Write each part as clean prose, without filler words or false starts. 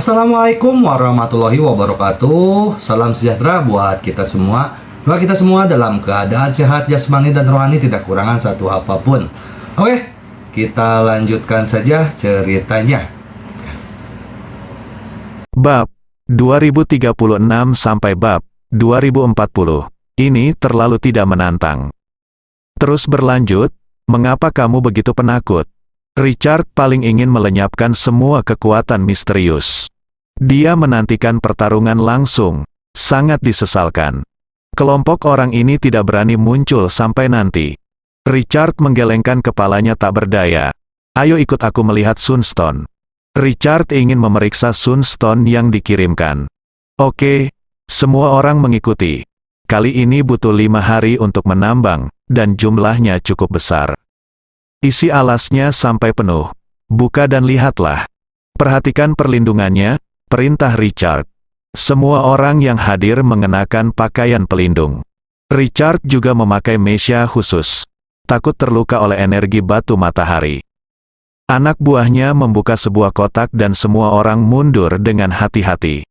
Assalamualaikum warahmatullahi wabarakatuh. Salam sejahtera buat kita semua. Doa kita semua dalam keadaan sehat jasmani dan rohani, tidak kurangan satu apapun. Oke, kita lanjutkan saja ceritanya. Bab 2036 sampai bab 2040. Ini terlalu tidak menantang. Terus berlanjut, mengapa kamu begitu penakut? Richard paling ingin melenyapkan semua kekuatan misterius. Dia menantikan pertarungan langsung, sangat disesalkan. Kelompok orang ini tidak berani muncul sampai nanti. Richard menggelengkan kepalanya tak berdaya. Ayo ikut aku melihat Sunstone. Richard ingin memeriksa Sunstone yang dikirimkan. Oke, semua orang mengikuti. Kali ini butuh 5 hari untuk menambang, dan jumlahnya cukup besar. Isi alasnya sampai penuh. Buka dan lihatlah. Perhatikan perlindungannya, perintah Richard. Semua orang yang hadir mengenakan pakaian pelindung. Richard juga memakai mesia khusus. Takut terluka oleh energi batu matahari. Anak buahnya membuka sebuah kotak dan semua orang mundur dengan hati-hati.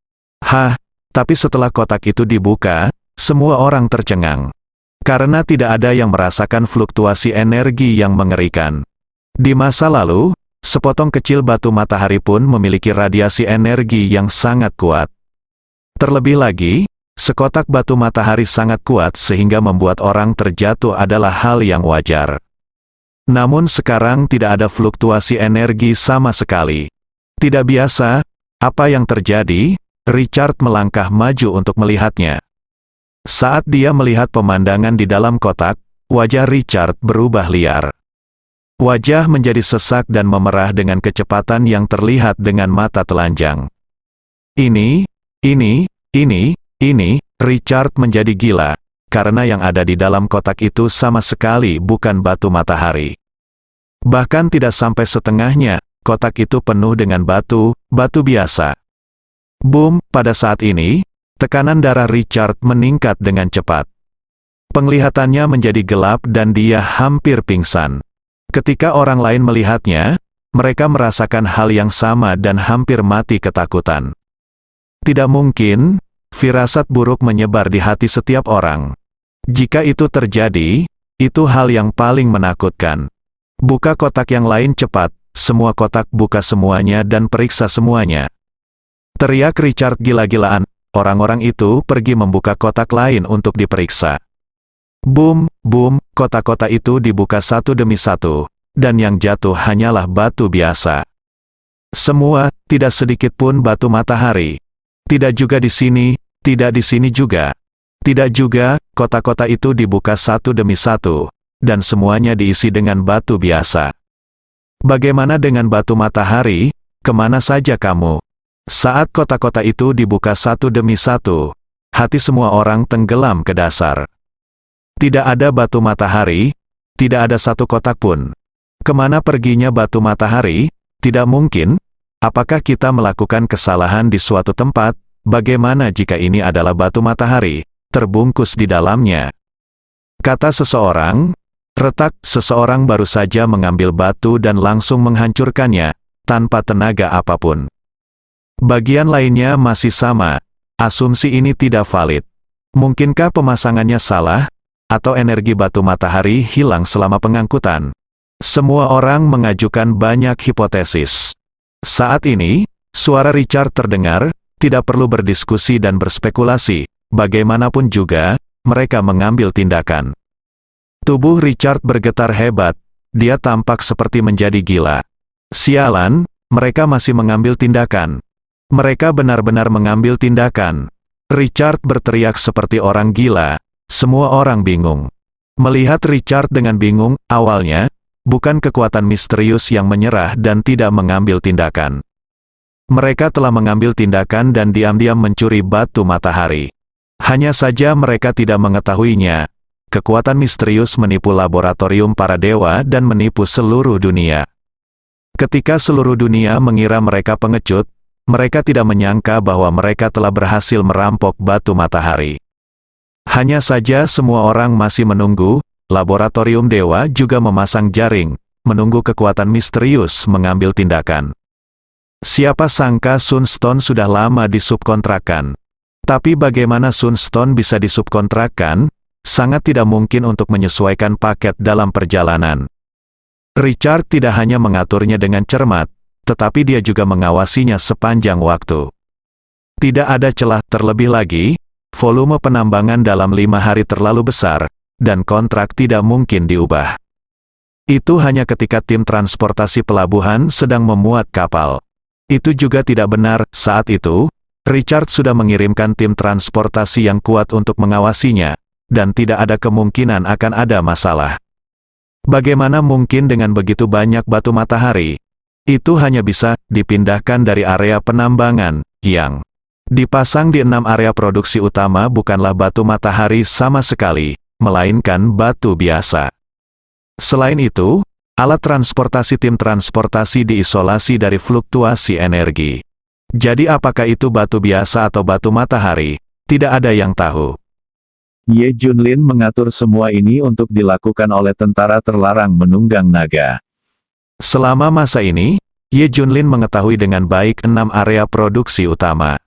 Tapi setelah kotak itu dibuka, semua orang tercengang. Karena tidak ada yang merasakan fluktuasi energi yang mengerikan. Di masa lalu, sepotong kecil batu matahari pun memiliki radiasi energi yang sangat kuat. Terlebih lagi, sekotak batu matahari sangat kuat sehingga membuat orang terjatuh adalah hal yang wajar. Namun sekarang tidak ada fluktuasi energi sama sekali. Tidak biasa, apa yang terjadi? Richard melangkah maju untuk melihatnya. Saat dia melihat pemandangan di dalam kotak, wajah Richard berubah liar. Wajah menjadi sesak dan memerah dengan kecepatan yang terlihat dengan mata telanjang. Ini, Richard menjadi gila, karena yang ada di dalam kotak itu sama sekali bukan batu matahari. Bahkan tidak sampai setengahnya, kotak itu penuh dengan batu biasa. Boom, pada saat ini, tekanan darah Richard meningkat dengan cepat. Penglihatannya menjadi gelap dan dia hampir pingsan. Ketika orang lain melihatnya, mereka merasakan hal yang sama dan hampir mati ketakutan. Tidak mungkin, firasat buruk menyebar di hati setiap orang. Jika itu terjadi, itu hal yang paling menakutkan. Buka kotak yang lain cepat, semua kotak buka semuanya dan periksa semuanya. Teriak Richard gila-gilaan. Orang-orang itu pergi membuka kotak lain untuk diperiksa. Boom, kotak-kotak itu dibuka satu demi satu, dan yang jatuh hanyalah batu biasa. Semua, tidak sedikit pun batu matahari. Tidak juga di sini, tidak di sini juga. Tidak juga, kotak-kotak itu dibuka satu demi satu, dan semuanya diisi dengan batu biasa. Bagaimana dengan batu matahari? Kemana saja kamu? Saat kotak-kotak itu dibuka satu demi satu, hati semua orang tenggelam ke dasar. Tidak ada batu matahari, tidak ada satu kotak pun. Kemana perginya batu matahari? Tidak mungkin. Apakah kita melakukan kesalahan di suatu tempat? Bagaimana jika ini adalah batu matahari, terbungkus di dalamnya? Kata seseorang, retak, seseorang baru saja mengambil batu dan langsung menghancurkannya, tanpa tenaga apapun. Bagian lainnya masih sama. Asumsi ini tidak valid. Mungkinkah pemasangannya salah? Atau energi batu matahari hilang selama pengangkutan? Semua orang mengajukan banyak hipotesis. Saat ini, suara Richard terdengar, tidak perlu berdiskusi dan berspekulasi. Bagaimanapun juga, mereka mengambil tindakan. Tubuh Richard bergetar hebat. Dia tampak seperti menjadi gila. Sialan, mereka masih mengambil tindakan. Mereka benar-benar mengambil tindakan. Richard berteriak seperti orang gila. Semua orang bingung. Melihat Richard dengan bingung, awalnya, bukan kekuatan misterius yang menyerah dan tidak mengambil tindakan. Mereka telah mengambil tindakan dan diam-diam mencuri batu matahari. Hanya saja mereka tidak mengetahuinya. Kekuatan misterius menipu laboratorium para dewa dan menipu seluruh dunia. Ketika seluruh dunia mengira mereka pengecut, mereka tidak menyangka bahwa mereka telah berhasil merampok batu matahari. Hanya saja semua orang masih menunggu, laboratorium dewa juga memasang jaring, menunggu kekuatan misterius mengambil tindakan. Siapa sangka Sunstone sudah lama disubkontrakkan. Tapi bagaimana Sunstone bisa disubkontrakkan? Sangat tidak mungkin untuk menyesuaikan paket dalam perjalanan. Richard tidak hanya mengaturnya dengan cermat, tetapi dia juga mengawasinya sepanjang waktu. Tidak ada celah, terlebih lagi, volume penambangan dalam 5 hari terlalu besar, dan kontrak tidak mungkin diubah. Itu hanya ketika tim transportasi pelabuhan sedang memuat kapal. Itu juga tidak benar. Saat itu, Richard sudah mengirimkan tim transportasi yang kuat untuk mengawasinya, dan tidak ada kemungkinan akan ada masalah. Bagaimana mungkin dengan begitu banyak batu matahari? Itu hanya bisa dipindahkan dari area penambangan, yang dipasang di 6 area produksi utama bukanlah batu matahari sama sekali, melainkan batu biasa. Selain itu, alat transportasi tim transportasi diisolasi dari fluktuasi energi. Jadi apakah itu batu biasa atau batu matahari? Tidak ada yang tahu. Ye Junlin mengatur semua ini untuk dilakukan oleh tentara terlarang menunggang naga. Selama masa ini, Ye Junlin mengetahui dengan baik 6 area produksi utama.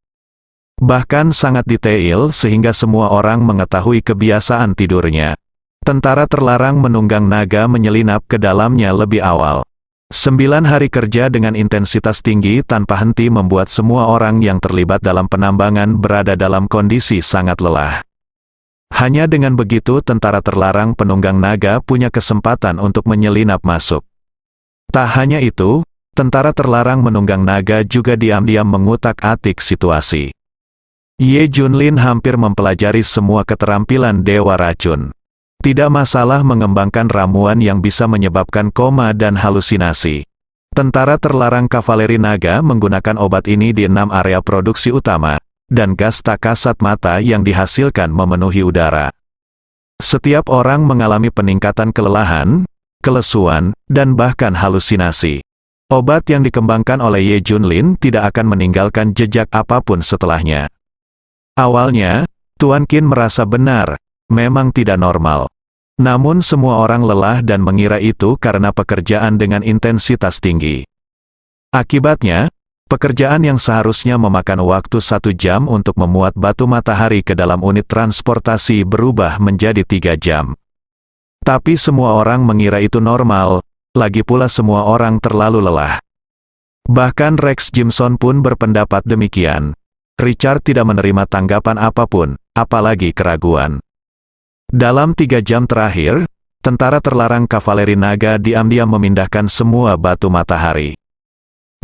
Bahkan sangat detail sehingga semua orang mengetahui kebiasaan tidurnya. Tentara terlarang menunggang naga menyelinap ke dalamnya lebih awal. 9 hari kerja dengan intensitas tinggi tanpa henti membuat semua orang yang terlibat dalam penambangan berada dalam kondisi sangat lelah. Hanya dengan begitu tentara terlarang penunggang naga punya kesempatan untuk menyelinap masuk. Tak hanya itu, tentara terlarang menunggang naga juga diam-diam mengutak-atik situasi. Ye Junlin hampir mempelajari semua keterampilan Dewa Racun. Tidak masalah mengembangkan ramuan yang bisa menyebabkan koma dan halusinasi. Tentara terlarang kavaleri naga menggunakan obat ini di 6 area produksi utama, dan gas tak kasat mata yang dihasilkan memenuhi udara. Setiap orang mengalami peningkatan kelelahan, kelesuan, dan bahkan halusinasi. Obat yang dikembangkan oleh Ye Junlin tidak akan meninggalkan jejak apapun setelahnya. Awalnya, Tuan Qin merasa benar, memang tidak normal. Namun semua orang lelah dan mengira itu karena pekerjaan dengan intensitas tinggi. Akibatnya, pekerjaan yang seharusnya memakan waktu 1 jam untuk memuat batu matahari ke dalam unit transportasi berubah menjadi 3 jam. Tapi semua orang mengira itu normal, lagi pula semua orang terlalu lelah. Bahkan Rex Jimson pun berpendapat demikian. Richard tidak menerima tanggapan apapun, apalagi keraguan. Dalam 3 jam terakhir, tentara terlarang kavaleri naga diam-diam memindahkan semua batu matahari.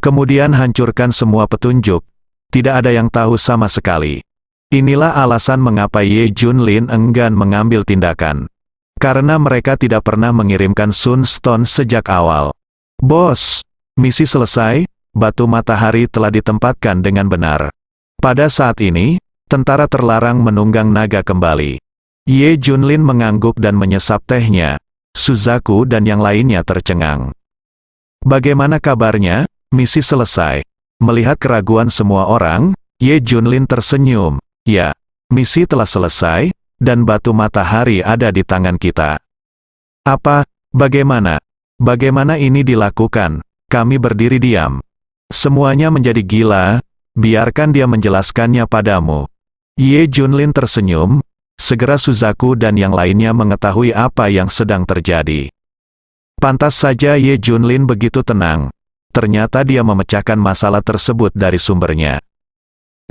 Kemudian hancurkan semua petunjuk. Tidak ada yang tahu sama sekali. Inilah alasan mengapa Ye Junlin enggan mengambil tindakan. Karena mereka tidak pernah mengirimkan Sunstone sejak awal. Bos, misi selesai, batu matahari telah ditempatkan dengan benar. Pada saat ini, tentara terlarang menunggang naga kembali. Ye Junlin mengangguk dan menyesap tehnya. Suzaku dan yang lainnya tercengang. Bagaimana kabarnya? Misi selesai. Melihat keraguan semua orang, Ye Junlin tersenyum. Ya, misi telah selesai, dan batu matahari ada di tangan kita. Apa? Bagaimana? Bagaimana ini dilakukan? Kami berdiri diam. Semuanya menjadi gila, biarkan dia menjelaskannya padamu. Ye Junlin tersenyum, segera Suzaku dan yang lainnya mengetahui apa yang sedang terjadi. Pantas saja Ye Junlin begitu tenang. Ternyata dia memecahkan masalah tersebut dari sumbernya.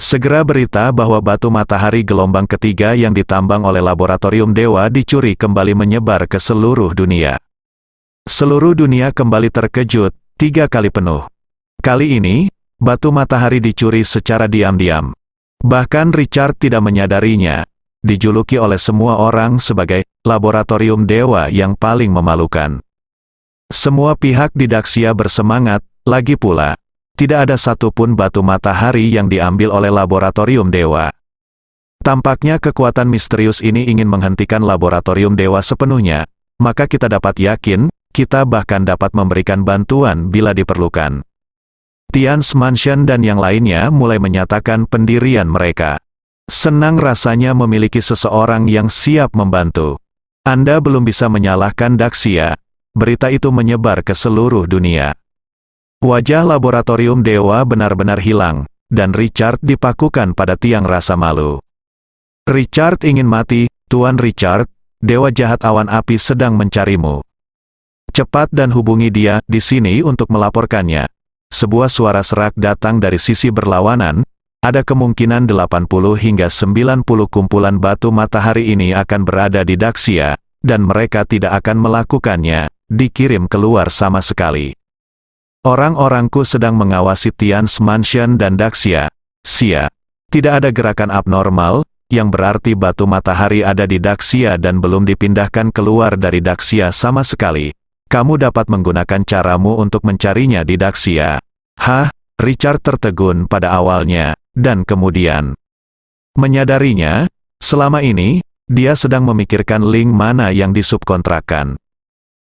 Segera berita bahwa batu matahari gelombang ketiga yang ditambang oleh laboratorium dewa dicuri kembali menyebar ke seluruh dunia. Seluruh dunia kembali terkejut, 3 kali penuh. Kali ini, batu matahari dicuri secara diam-diam. Bahkan Richard tidak menyadarinya, dijuluki oleh semua orang sebagai laboratorium dewa yang paling memalukan. Semua pihak di Daxia bersemangat. Lagi pula, tidak ada satupun batu matahari yang diambil oleh laboratorium dewa. Tampaknya kekuatan misterius ini ingin menghentikan laboratorium dewa sepenuhnya, maka kita dapat yakin, kita bahkan dapat memberikan bantuan bila diperlukan. Tian's Mansion dan yang lainnya mulai menyatakan pendirian mereka. Senang rasanya memiliki seseorang yang siap membantu. Anda belum bisa menyalahkan Daxia. Berita itu menyebar ke seluruh dunia. Wajah laboratorium dewa benar-benar hilang, dan Richard dipakukan pada tiang rasa malu. Richard ingin mati, Tuan Richard, dewa jahat awan api sedang mencarimu. Cepat dan hubungi dia di sini untuk melaporkannya. Sebuah suara serak datang dari sisi berlawanan. Ada kemungkinan 80 hingga 90 kumpulan batu matahari ini akan berada di Daxia, dan mereka tidak akan melakukannya, dikirim keluar sama sekali. Orang-orangku sedang mengawasi Tian's Mansion dan Daxia. Sia. Tidak ada gerakan abnormal, yang berarti batu matahari ada di Daxia dan belum dipindahkan keluar dari Daxia sama sekali. Kamu dapat menggunakan caramu untuk mencarinya di Daxia. Hah? Richard tertegun pada awalnya, dan kemudian menyadarinya, selama ini, dia sedang memikirkan link mana yang disubkontrakkan.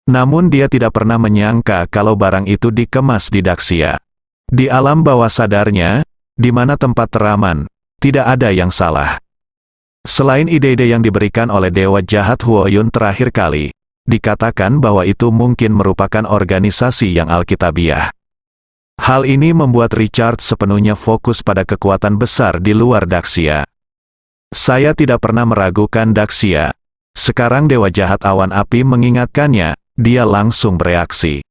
Namun dia tidak pernah menyangka kalau barang itu dikemas di Daxia. Di alam bawah sadarnya, di mana tempat teraman, tidak ada yang salah. Selain ide-ide yang diberikan oleh Dewa Jahat Huoyun terakhir kali, dikatakan bahwa itu mungkin merupakan organisasi yang alkitabiah. Hal ini membuat Richard sepenuhnya fokus pada kekuatan besar di luar Daxia. Saya tidak pernah meragukan Daxia. Sekarang Dewa Jahat Awan Api mengingatkannya, dia langsung bereaksi.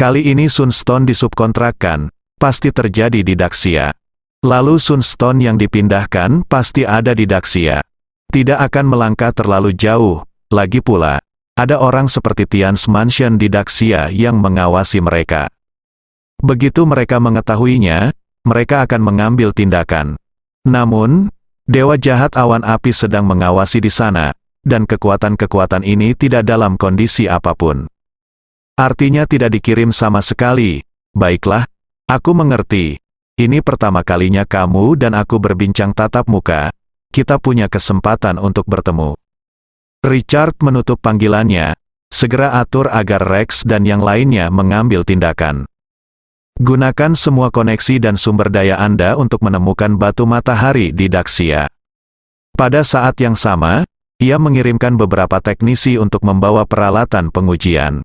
Kali ini Sunstone disubkontrakkan, pasti terjadi di Daxia. Lalu Sunstone yang dipindahkan pasti ada di Daxia. Tidak akan melangkah terlalu jauh, lagi pula, ada orang seperti Tian's Mansion di Daxia yang mengawasi mereka. Begitu mereka mengetahuinya, mereka akan mengambil tindakan. Namun, Dewa Jahat Awan Api sedang mengawasi di sana, dan kekuatan-kekuatan ini tidak dalam kondisi apapun. Artinya tidak dikirim sama sekali. Baiklah, aku mengerti. Ini pertama kalinya kamu dan aku berbincang tatap muka. Kita punya kesempatan untuk bertemu. Richard menutup panggilannya. Segera atur agar Rex dan yang lainnya mengambil tindakan. Gunakan semua koneksi dan sumber daya Anda untuk menemukan batu matahari di Daxia. Pada saat yang sama, ia mengirimkan beberapa teknisi untuk membawa peralatan pengujian.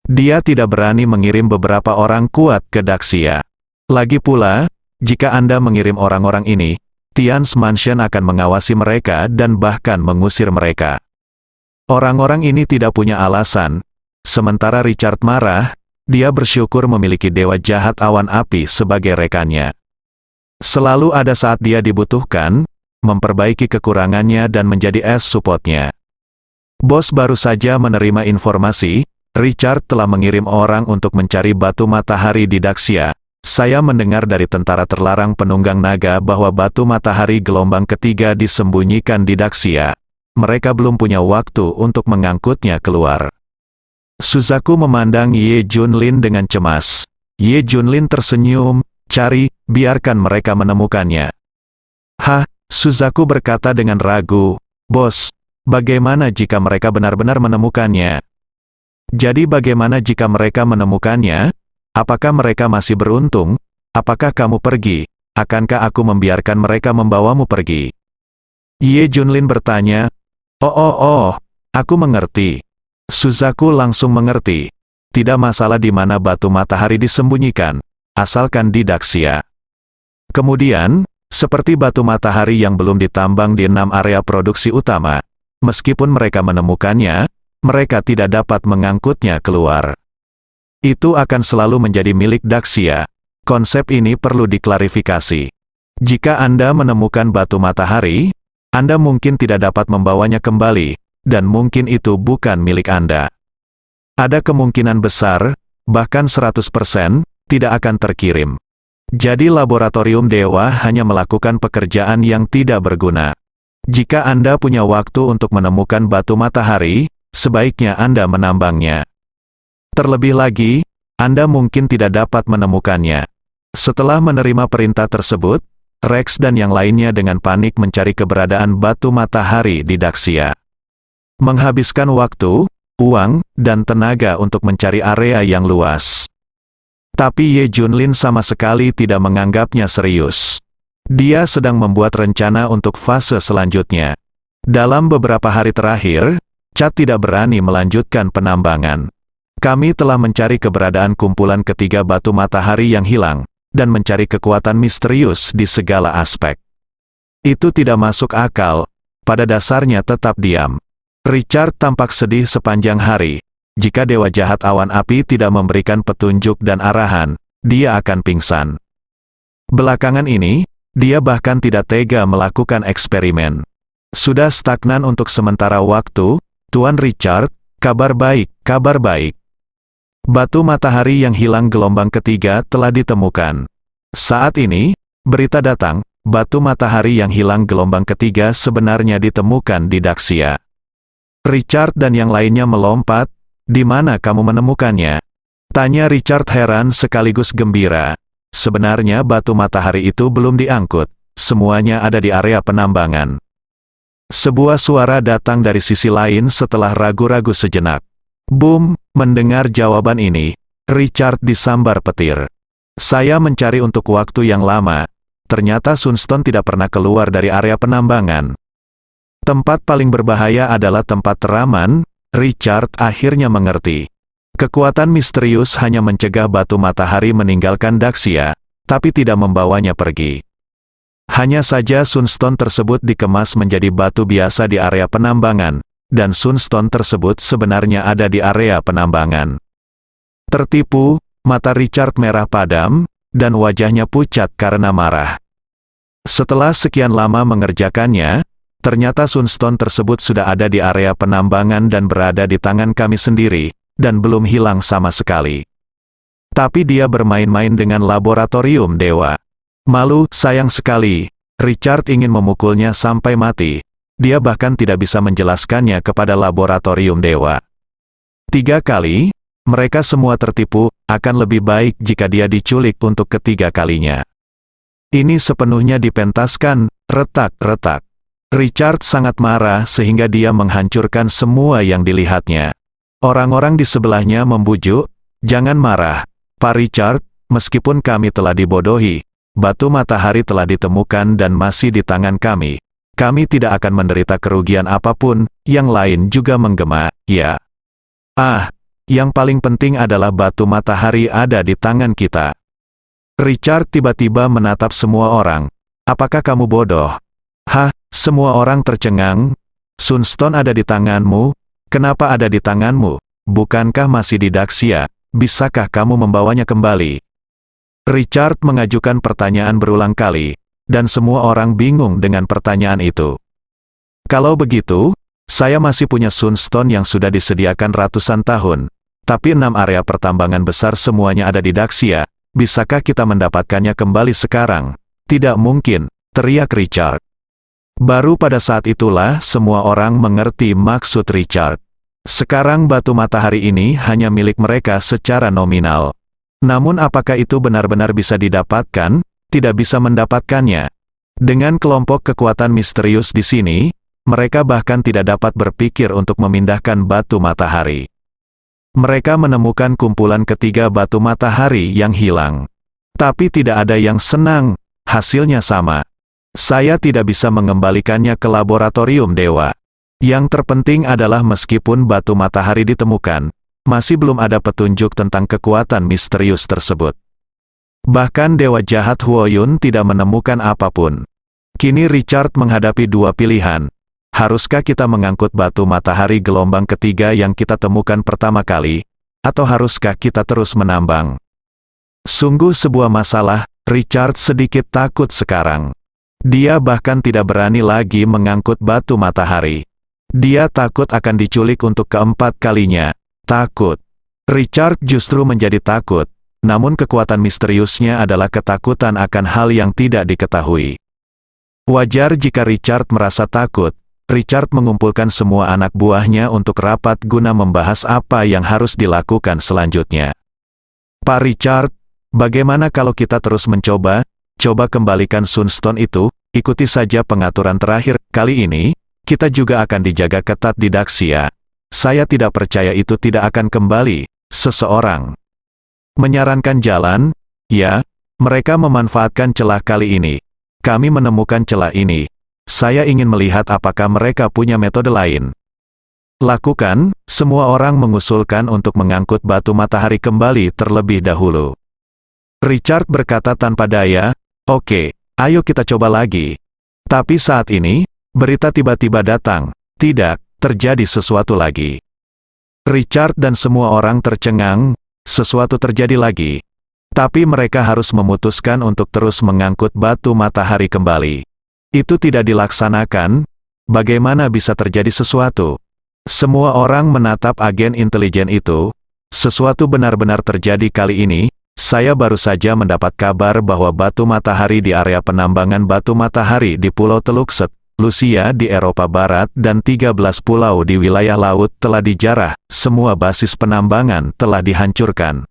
Dia tidak berani mengirim beberapa orang kuat ke Daxia. Lagi pula, jika Anda mengirim orang-orang ini, Tian's Mansion akan mengawasi mereka dan bahkan mengusir mereka. Orang-orang ini tidak punya alasan. Sementara Richard marah, dia bersyukur memiliki Dewa Jahat Awan Api sebagai rekannya. Selalu ada saat dia dibutuhkan, memperbaiki kekurangannya dan menjadi supportnya. Bos baru saja menerima informasi, Richard telah mengirim orang untuk mencari batu matahari di Daxia. Saya mendengar dari tentara terlarang penunggang naga bahwa batu matahari gelombang ketiga disembunyikan di Daxia. Mereka belum punya waktu untuk mengangkutnya keluar. Suzaku memandang Ye Junlin dengan cemas. Ye Junlin tersenyum, biarkan mereka menemukannya. Hah? Suzaku berkata dengan ragu, Bos, bagaimana jika mereka benar-benar menemukannya? Jadi bagaimana jika mereka menemukannya? Apakah mereka masih beruntung? Apakah kamu pergi? Akankah aku membiarkan mereka membawamu pergi? Ye Junlin bertanya, aku mengerti. Suzaku langsung mengerti. Tidak masalah di mana batu matahari disembunyikan, asalkan di Daxia. Kemudian, seperti batu matahari yang belum ditambang di 6 area produksi utama, meskipun mereka menemukannya, mereka tidak dapat mengangkutnya keluar. Itu akan selalu menjadi milik Daxia. Konsep ini perlu diklarifikasi. Jika Anda menemukan batu matahari, Anda mungkin tidak dapat membawanya kembali, dan mungkin itu bukan milik Anda. Ada kemungkinan besar, bahkan 100%, tidak akan terkirim. Jadi laboratorium dewa hanya melakukan pekerjaan yang tidak berguna. Jika Anda punya waktu untuk menemukan batu matahari, sebaiknya Anda menambangnya. Terlebih lagi, Anda mungkin tidak dapat menemukannya. Setelah menerima perintah tersebut, Rex dan yang lainnya dengan panik mencari keberadaan batu matahari di Daxia. Menghabiskan waktu, uang, dan tenaga untuk mencari area yang luas. Tapi Ye Junlin sama sekali tidak menganggapnya serius. Dia sedang membuat rencana untuk fase selanjutnya. Dalam beberapa hari terakhir, Chad tidak berani melanjutkan penambangan. Kami telah mencari keberadaan kumpulan ketiga batu matahari yang hilang, dan mencari kekuatan misterius di segala aspek. Itu tidak masuk akal, pada dasarnya tetap diam. Richard tampak sedih sepanjang hari. Jika dewa jahat awan api tidak memberikan petunjuk dan arahan, dia akan pingsan. Belakangan ini, dia bahkan tidak tega melakukan eksperimen. Sudah stagnan untuk sementara waktu, Tuan Richard, kabar baik, kabar baik. Batu matahari yang hilang gelombang ketiga telah ditemukan. Saat ini, berita datang, batu matahari yang hilang gelombang ketiga sebenarnya ditemukan di Daxia. Richard dan yang lainnya melompat, "Di mana kamu menemukannya?" Tanya Richard heran sekaligus gembira. Sebenarnya batu matahari itu belum diangkut, semuanya ada di area penambangan. Sebuah suara datang dari sisi lain setelah ragu-ragu sejenak. Boom, mendengar jawaban ini, Richard disambar petir. Saya mencari untuk waktu yang lama, ternyata Sunstone tidak pernah keluar dari area penambangan. Tempat paling berbahaya adalah tempat teraman, Richard akhirnya mengerti. Kekuatan misterius hanya mencegah batu matahari meninggalkan Daxia, tapi tidak membawanya pergi. Hanya saja Sunstone tersebut dikemas menjadi batu biasa di area penambangan, dan Sunstone tersebut sebenarnya ada di area penambangan. Tertipu, mata Richard merah padam, dan wajahnya pucat karena marah. Setelah sekian lama mengerjakannya, ternyata Sunstone tersebut sudah ada di area penambangan dan berada di tangan kami sendiri, dan belum hilang sama sekali. Tapi dia bermain-main dengan laboratorium dewa. Malu, sayang sekali, Richard ingin memukulnya sampai mati. Dia bahkan tidak bisa menjelaskannya kepada laboratorium dewa. 3 kali, mereka semua tertipu, akan lebih baik jika dia diculik untuk ketiga kalinya. Ini sepenuhnya dipentaskan, retak-retak. Richard sangat marah sehingga dia menghancurkan semua yang dilihatnya. Orang-orang di sebelahnya membujuk, "Jangan marah, Pak Richard, meskipun kami telah dibodohi, batu matahari telah ditemukan dan masih di tangan kami. Kami tidak akan menderita kerugian apapun." Yang lain juga menggema, "Ya. Yang paling penting adalah batu matahari ada di tangan kita." Richard tiba-tiba menatap semua orang. "Apakah kamu bodoh?" "Hah?" Semua orang tercengang. "Sunstone ada di tanganmu. Kenapa ada di tanganmu? Bukankah masih di Daxia? Bisakah kamu membawanya kembali?" Richard mengajukan pertanyaan berulang kali, dan semua orang bingung dengan pertanyaan itu. "Kalau begitu, saya masih punya Sunstone yang sudah disediakan ratusan tahun, tapi 6 area pertambangan besar semuanya ada di Daxia. Bisakah kita mendapatkannya kembali sekarang?" "Tidak mungkin," teriak Richard. Baru pada saat itulah semua orang mengerti maksud Richard. Sekarang batu matahari ini hanya milik mereka secara nominal. Namun apakah itu benar-benar bisa didapatkan? Tidak bisa mendapatkannya. Dengan kelompok kekuatan misterius di sini, mereka bahkan tidak dapat berpikir untuk memindahkan batu matahari. Mereka menemukan kumpulan ketiga batu matahari yang hilang. Tapi tidak ada yang senang, hasilnya sama. Saya tidak bisa mengembalikannya ke laboratorium dewa. Yang terpenting adalah meskipun batu matahari ditemukan, masih belum ada petunjuk tentang kekuatan misterius tersebut. Bahkan dewa jahat Huoyun tidak menemukan apapun. Kini Richard menghadapi 2 pilihan. Haruskah kita mengangkut batu matahari gelombang ketiga yang kita temukan pertama kali, atau haruskah kita terus menambang? Sungguh sebuah masalah. Richard sedikit takut sekarang. Dia bahkan tidak berani lagi mengangkut batu matahari. Dia takut akan diculik untuk keempat kalinya. Takut. Richard justru menjadi takut, namun kekuatan misteriusnya adalah ketakutan akan hal yang tidak diketahui. Wajar jika Richard merasa takut. Richard mengumpulkan semua anak buahnya untuk rapat guna membahas apa yang harus dilakukan selanjutnya. "Pak Richard, bagaimana kalau kita terus mencoba? Coba kembalikan Sunstone itu, ikuti saja pengaturan terakhir. Kali ini, kita juga akan dijaga ketat di Daxia. Saya tidak percaya itu tidak akan kembali." Seseorang menyarankan jalan. "Ya, mereka memanfaatkan celah kali ini. Kami menemukan celah ini. Saya ingin melihat apakah mereka punya metode lain." Lakukan, semua orang mengusulkan untuk mengangkut batu matahari kembali terlebih dahulu. Richard berkata tanpa daya, "Oke, ayo kita coba lagi." Tapi saat ini, berita tiba-tiba datang, tidak terjadi sesuatu lagi. Richard dan semua orang tercengang, sesuatu terjadi lagi. Tapi mereka harus memutuskan untuk terus mengangkut batu matahari kembali. Itu tidak dilaksanakan, bagaimana bisa terjadi sesuatu? Semua orang menatap agen intelijen itu. Sesuatu benar-benar terjadi kali ini. Saya baru saja mendapat kabar bahwa batu matahari di area penambangan batu matahari di Pulau Telukset, Lucia di Eropa Barat dan 13 pulau di wilayah laut telah dijarah, semua basis penambangan telah dihancurkan.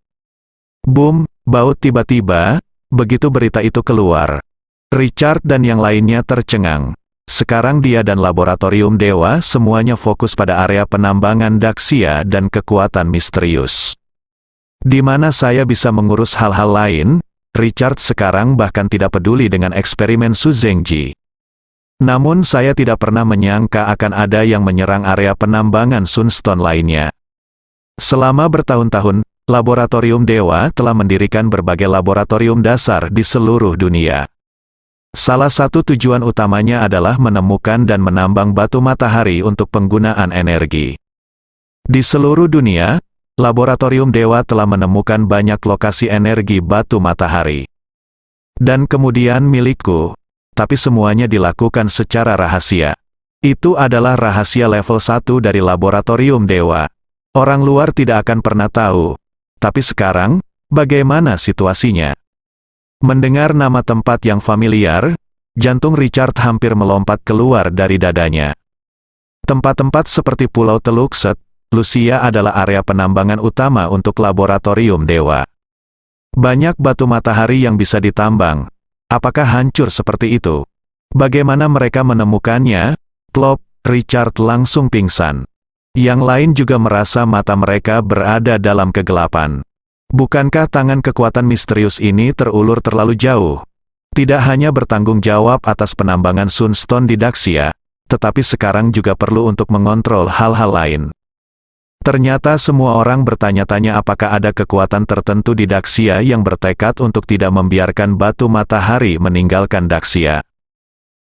Boom, baut tiba-tiba, begitu berita itu keluar. Richard dan yang lainnya tercengang. Sekarang dia dan Laboratorium Dewa semuanya fokus pada area penambangan Daxia dan kekuatan misterius. Di mana saya bisa mengurus hal-hal lain, Richard sekarang bahkan tidak peduli dengan eksperimen Su Zhengji. Namun saya tidak pernah menyangka akan ada yang menyerang area penambangan Sunstone lainnya. Selama bertahun-tahun, Laboratorium Dewa telah mendirikan berbagai laboratorium dasar di seluruh dunia. Salah satu tujuan utamanya adalah menemukan dan menambang batu matahari untuk penggunaan energi. Di seluruh dunia, Laboratorium Dewa telah menemukan banyak lokasi energi batu matahari. Dan kemudian milikku, tapi semuanya dilakukan secara rahasia. Itu adalah rahasia level 1 dari Laboratorium Dewa. Orang luar tidak akan pernah tahu. Tapi sekarang, bagaimana situasinya? Mendengar nama tempat yang familiar, jantung Richard hampir melompat keluar dari dadanya. Tempat-tempat seperti Pulau Telukset, Lucia adalah area penambangan utama untuk Laboratorium Dewa. Banyak batu matahari yang bisa ditambang. Apakah hancur seperti itu? Bagaimana mereka menemukannya? Plop, Richard langsung pingsan. Yang lain juga merasa mata mereka berada dalam kegelapan. Bukankah tangan kekuatan misterius ini terulur terlalu jauh? Tidak hanya bertanggung jawab atas penambangan Sunstone di Daxia, tetapi sekarang juga perlu untuk mengontrol hal-hal lain. Ternyata semua orang bertanya-tanya apakah ada kekuatan tertentu di Daxia yang bertekad untuk tidak membiarkan batu matahari meninggalkan Daxia.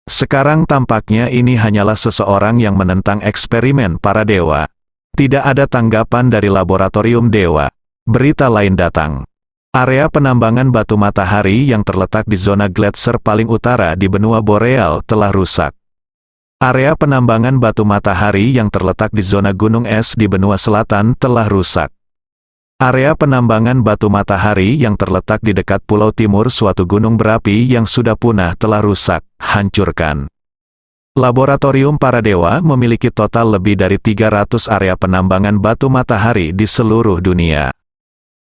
Sekarang tampaknya ini hanyalah seseorang yang menentang eksperimen para dewa. Tidak ada tanggapan dari Laboratorium Dewa. Berita lain datang. Area penambangan batu matahari yang terletak di zona gletser paling utara di benua boreal telah rusak. Area penambangan batu matahari yang terletak di zona gunung es di benua selatan telah rusak. Area penambangan batu matahari yang terletak di dekat pulau timur suatu gunung berapi yang sudah punah telah rusak, hancurkan. Laboratorium para dewa memiliki total lebih dari 300 area penambangan batu matahari di seluruh dunia.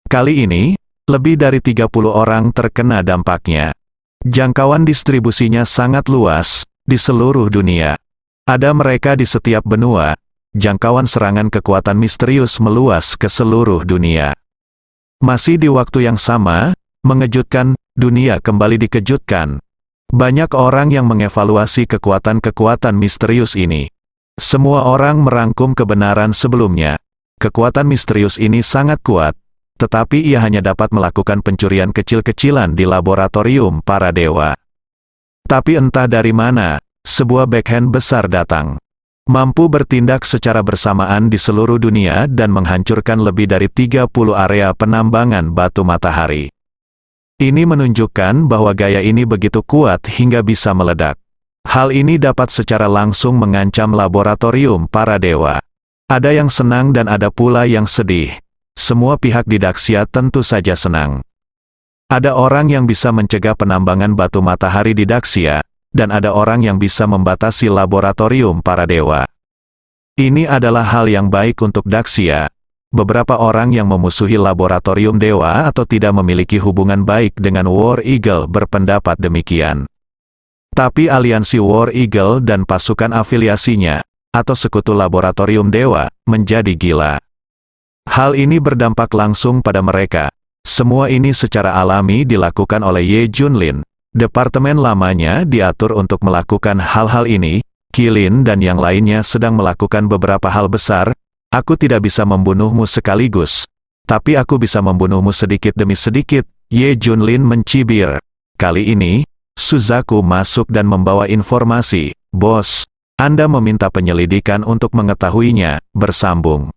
Kali ini, lebih dari 30 orang terkena dampaknya. Jangkauan distribusinya sangat luas, di seluruh dunia. Ada mereka di setiap benua. Jangkauan serangan kekuatan misterius meluas ke seluruh dunia. Masih di waktu yang sama, mengejutkan, dunia kembali dikejutkan. Banyak orang yang mengevaluasi kekuatan-kekuatan misterius ini. Semua orang merangkum kebenaran sebelumnya. Kekuatan misterius ini sangat kuat. Tetapi ia hanya dapat melakukan pencurian kecil-kecilan di laboratorium para dewa. Tapi entah dari mana, sebuah backhand besar datang. Mampu bertindak secara bersamaan di seluruh dunia dan menghancurkan lebih dari 30 area penambangan batu matahari. Ini menunjukkan bahwa gaya ini begitu kuat hingga bisa meledak. Hal ini dapat secara langsung mengancam laboratorium para dewa. Ada yang senang dan ada pula yang sedih. Semua pihak di Daxia tentu saja senang. Ada orang yang bisa mencegah penambangan batu matahari di Daxia, dan ada orang yang bisa membatasi laboratorium para dewa. Ini adalah hal yang baik untuk Daxia. Beberapa orang yang memusuhi laboratorium dewa atau tidak memiliki hubungan baik dengan War Eagle berpendapat demikian. Tapi aliansi War Eagle dan pasukan afiliasinya, atau sekutu laboratorium dewa, menjadi gila. Hal ini berdampak langsung pada mereka. Semua ini secara alami dilakukan oleh Ye Junlin. Departemen lamanya diatur untuk melakukan hal-hal ini. Qilin dan yang lainnya sedang melakukan beberapa hal besar, aku tidak bisa membunuhmu sekaligus. Tapi aku bisa membunuhmu sedikit demi sedikit, Ye Junlin mencibir. Kali ini, Suzaku masuk dan membawa informasi. Bos, Anda meminta penyelidikan untuk mengetahuinya, bersambung.